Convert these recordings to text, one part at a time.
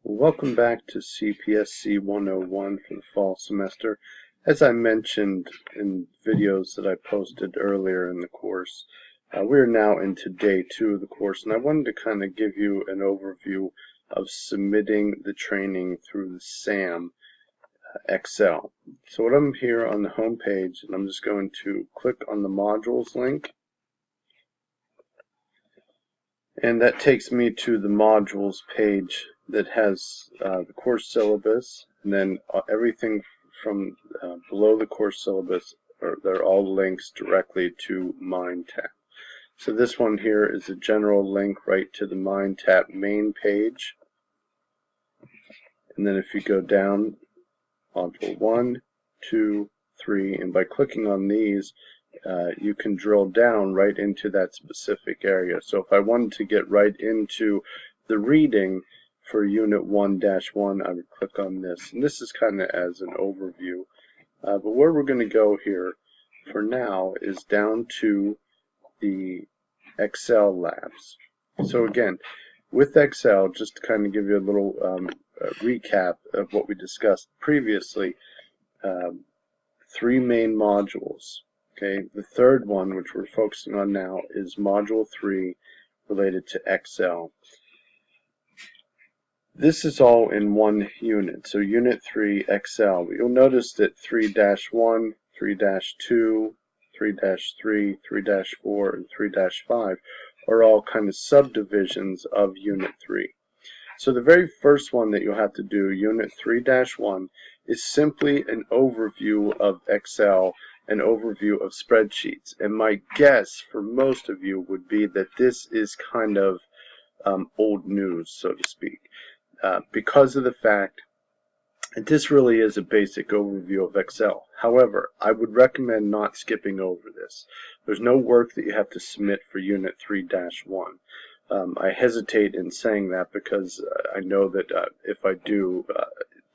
Welcome back to CPSC 101 for the fall semester. As I mentioned in videos that I posted earlier in the course, we're now into day 2 of the course, and I wanted to kind of give you an overview of submitting the training through the SAM Excel. So what I'm here on the home page, and I'm just going to click on the modules link, and that takes me to the modules page that has the course syllabus, and then everything from below the course syllabus, they're all links directly to MindTap. So this one here is a general link right to the MindTap main page. And then if you go down, module 1, 2, 3, and by clicking on these, you can drill down right into that specific area. So if I wanted to get right into the reading for Unit 1-1, I would click on this. And this is kind of as an overview. But where we're going to go here for now is down to the Excel labs. So again, with Excel, just to kind of give you a little recap of what we discussed previously, 3 main modules. Okay, the third one, which we're focusing on now, is Module 3 related to Excel. This is all in one unit, so Unit 3 Excel. But you'll notice that 3-1, 3-2, 3-3, 3-4, and 3-5 are all kind of subdivisions of Unit 3. So the very first one that you'll have to do, Unit 3-1, is simply an overview of Excel, an overview of spreadsheets. And my guess for most of you would be that this is kind of old news, so to speak, because of the fact that this really is a basic overview of Excel. However, I would recommend not skipping over this. There's no work that you have to submit for Unit 3-1. I hesitate in saying that because I know that if I do,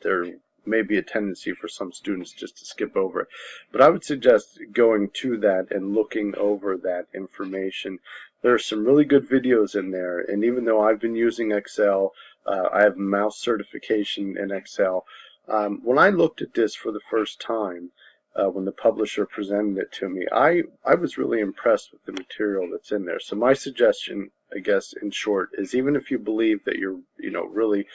there may be a tendency for some students just to skip over it. But I would suggest going to that and looking over that information. There are some really good videos in there, and even though I've been using Excel, I have mouse certification in Excel. When I looked at this for the first time, when the publisher presented it to me, I was really impressed with the material that's in there. So my suggestion, I guess, in short, is even if you believe that you're, really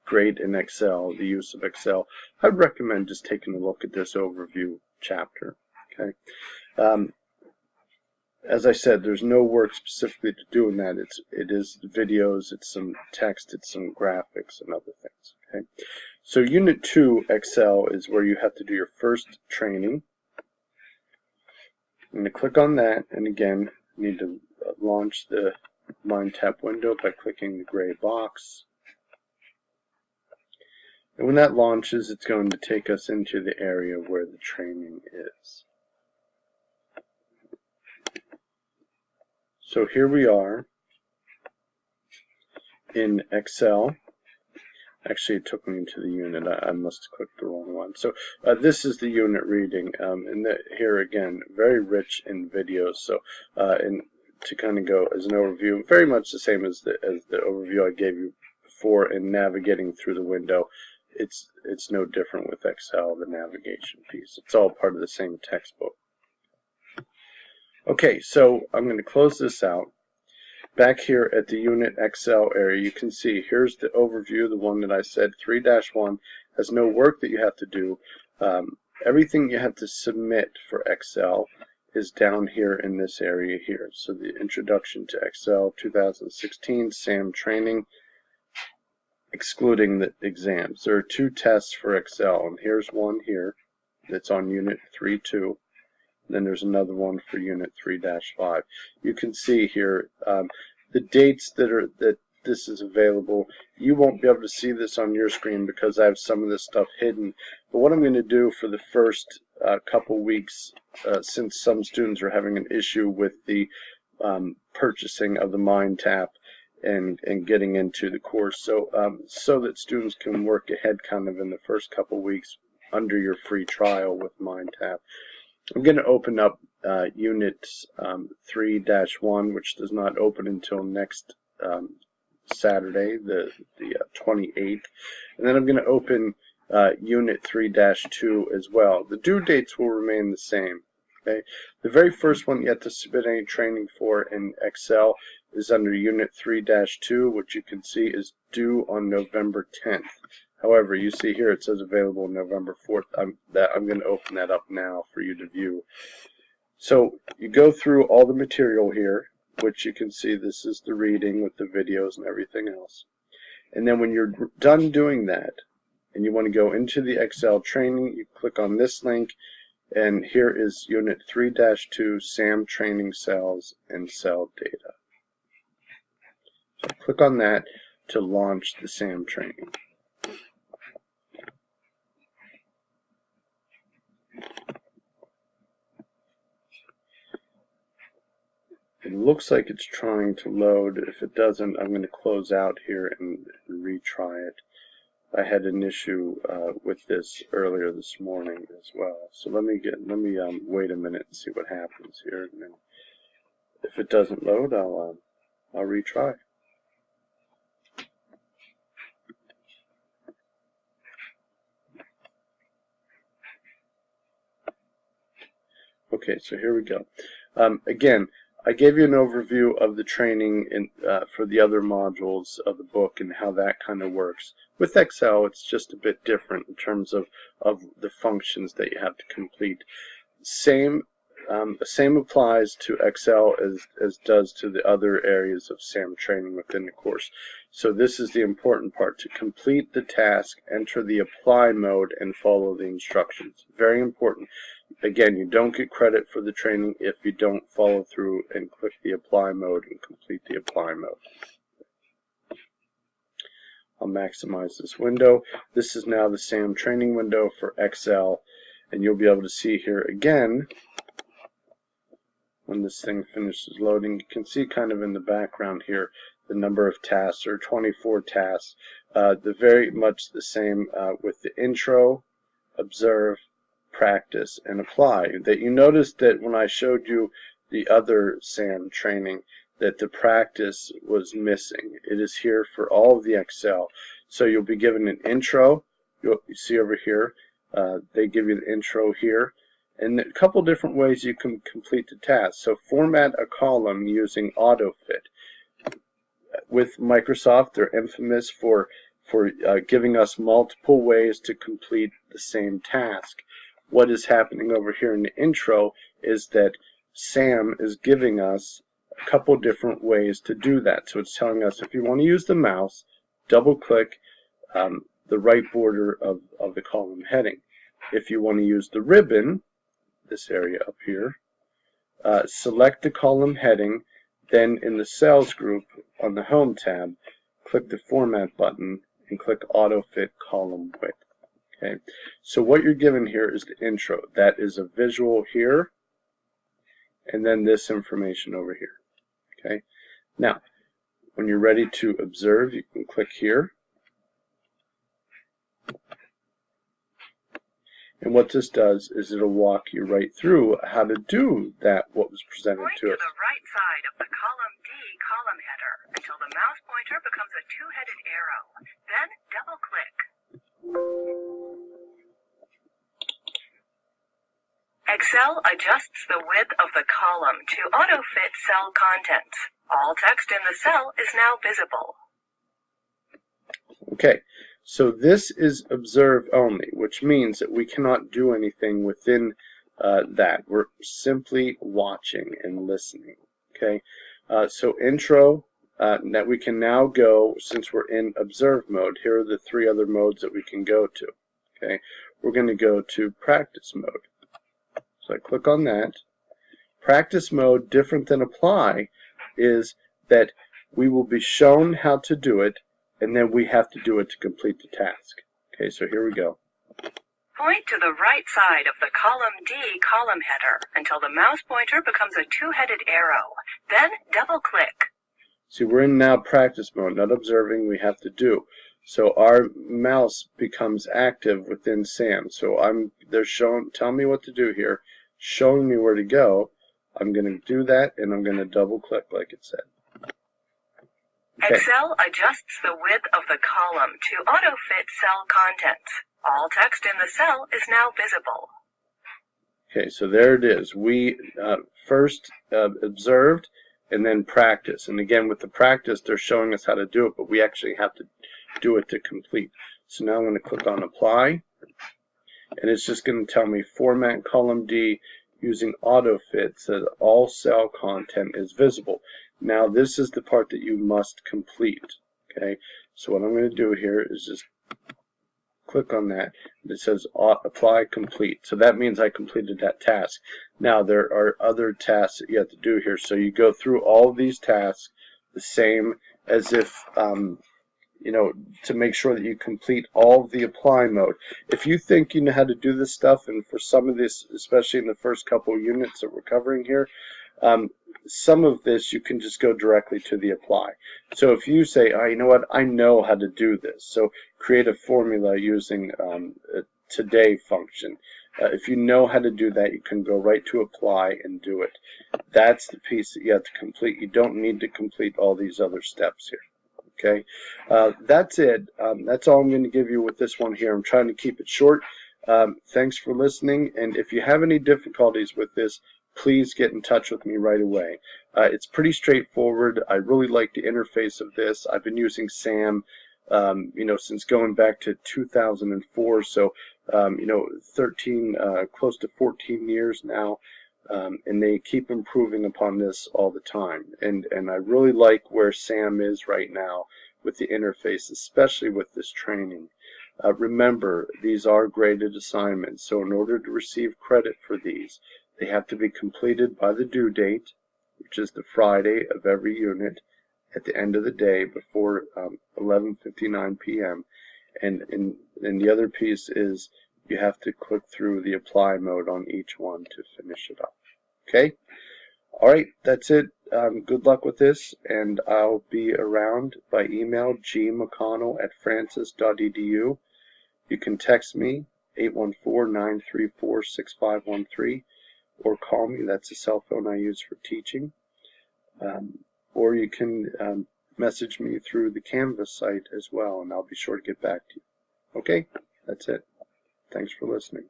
great in Excel, the use of Excel, I'd recommend just taking a look at this overview chapter. Okay. As I said, there's no work specifically to do in that. It is videos, it's some text, it's some graphics and other things. Okay. So Unit 2 Excel is where you have to do your first training. I'm going to click on that, and again, you need to launch the MindTap window by clicking the gray box. And when that launches, it's going to take us into the area where the training is. So here we are in Excel. Actually, it took me into the unit. I must have clicked the wrong one. So this is the unit reading, and here again, very rich in videos. So, and to kind of go as an overview, very much the same as the overview I gave you before in navigating through the window. It's no different with Excel, the navigation piece. It's all part of the same textbook. Okay, so I'm going to close this out. Back here at the Unit Excel area, you can see here's the overview, the one that I said 3-1 has no work that you have to do. Everything you have to submit for Excel is down here in this area here. So the Introduction to Excel 2016 SAM training, excluding the exams. There are 2 tests for Excel, and here's one here that's on Unit 3-2. Then there's another one for Unit 3-5. You can see here the dates that this is available. You won't be able to see this on your screen because I have some of this stuff hidden. But what I'm going to do for the first couple weeks, since some students are having an issue with the purchasing of the MindTap and getting into the course, so that students can work ahead kind of in the first couple weeks under your free trial with MindTap, I'm going to open up Unit 3-1, which does not open until next Saturday, the 28th, and then I'm going to open Unit 3-2 as well. The due dates will remain the same. Okay, the very first one you have to submit any training for in Excel is under Unit 3-2, which you can see is due on November 10th. However, you see here it says available November 4th. I'm going to open that up now for you to view. So you go through all the material here, which you can see this is the reading with the videos and everything else. And then when you're done doing that and you want to go into the Excel training, you click on this link, and here is Unit 3-2 SAM training cells and cell data. So click on that to launch the SAM training. It looks like it's trying to load. If it doesn't, I'm going to close out here and retry it. I had an issue with this earlier this morning as well. So let me wait a minute and see what happens here. And then if it doesn't load, I'll retry. Okay, so here we go. Again, I gave you an overview of the training for the other modules of the book and how that kind of works. With Excel, it's just a bit different in terms of the functions that you have to complete. Same applies to Excel as does to the other areas of SAM training within the course. So this is the important part. To complete the task, enter the apply mode and follow the instructions. Very important. Again, you don't get credit for the training if you don't follow through and click the apply mode and complete the apply mode. I'll maximize this window. This is now the SAM training window for Excel, and you'll be able to see here again when this thing finishes loading. You can see kind of in the background here the number of tasks, or 24 tasks. They're very much the same with the intro, observe, practice, and apply. That you noticed that when I showed you the other SAM training that the practice was missing. It is here for all of the Excel. So you'll be given an intro. You see over here, they give you the intro here. And a couple different ways you can complete the task. So format a column using autofit. With Microsoft, they're infamous for giving us multiple ways to complete the same task. What is happening over here in the intro is that SAM is giving us a couple different ways to do that. So it's telling us if you want to use the mouse, double click the right border of the column heading. If you want to use the ribbon, this area up here, select the column heading, then in the cells group on the home tab, click the format button and click auto fit column width. Okay, so what you're given here is the intro. That is a visual here, and then this information over here. Okay, now when you're ready to observe, you can click here. And what this does is it'll walk you right through how to do that, what was presented Point to us. to the right side of the column D column header until the mouse pointer becomes a two-headed arrow. Then double-click. Excel adjusts the width of the column to auto-fit cell contents. All text in the cell is now visible. Okay, so this is observe only, which means that we cannot do anything within that. We're simply watching and listening. Okay, so intro, that we can now go, since we're in observe mode, here are the three other modes that we can go to. Okay, we're going to go to practice mode. So I click on that. Practice mode, different than apply, is that we will be shown how to do it, and then we have to do it to complete the task. Okay, so here we go. Point to the right side of the column D column header until the mouse pointer becomes a two-headed arrow. Then double-click. See, we're in now practice mode, not observing, we have to do. So our mouse becomes active within SAM. So they're showing, tell me what to do here, showing me where to go. I'm going to do that, and I'm going to double-click like it said. Okay. Excel adjusts the width of the column to auto-fit cell contents. All text in the cell is now visible. Okay, so there it is. We first observed and then practice. And again, with the practice, they're showing us how to do it, but we actually have to do it to complete. So now I'm going to click on Apply, and it's just going to tell me Format Column D using AutoFit so that all cell content is visible. Now this is the part that you must complete. Okay, so what I'm going to do here is just click on that. It says Apply Complete. So that means I completed that task. Now there are other tasks that you have to do here. So you go through all of these tasks the same as if you know, to make sure that you complete all of the apply mode. If you think you know how to do this stuff, and for some of this, especially in the first couple of units that we're covering here, some of this you can just go directly to the apply. So if you say, oh, you know what, I know how to do this, so create a formula using a today function. If you know how to do that, you can go right to apply and do it. That's the piece that you have to complete. You don't need to complete all these other steps here. Okay, that's it. That's all I'm going to give you with this one here. I'm trying to keep it short. Thanks for listening, and if you have any difficulties with this, please get in touch with me right away. It's pretty straightforward. I really like the interface of this. I've been using SAM, you know, since going back to 2004, so you know, 13, close to 14 years now. And they keep improving upon this all the time, and I really like where SAM is right now with the interface, especially with this training. Remember, these are graded assignments, so in order to receive credit for these, they have to be completed by the due date, which is the Friday of every unit at the end of the day before 11:59 p.m. and the other piece is you have to click through the apply mode on each one to finish it up. Okay? Alright, that's it. Good luck with this, and I'll be around by email, gmcconnell@francis.edu. You can text me, 814-934-6513, or call me. That's a cell phone I use for teaching. Or you can message me through the Canvas site as well, and I'll be sure to get back to you. Okay? That's it. Thanks for listening.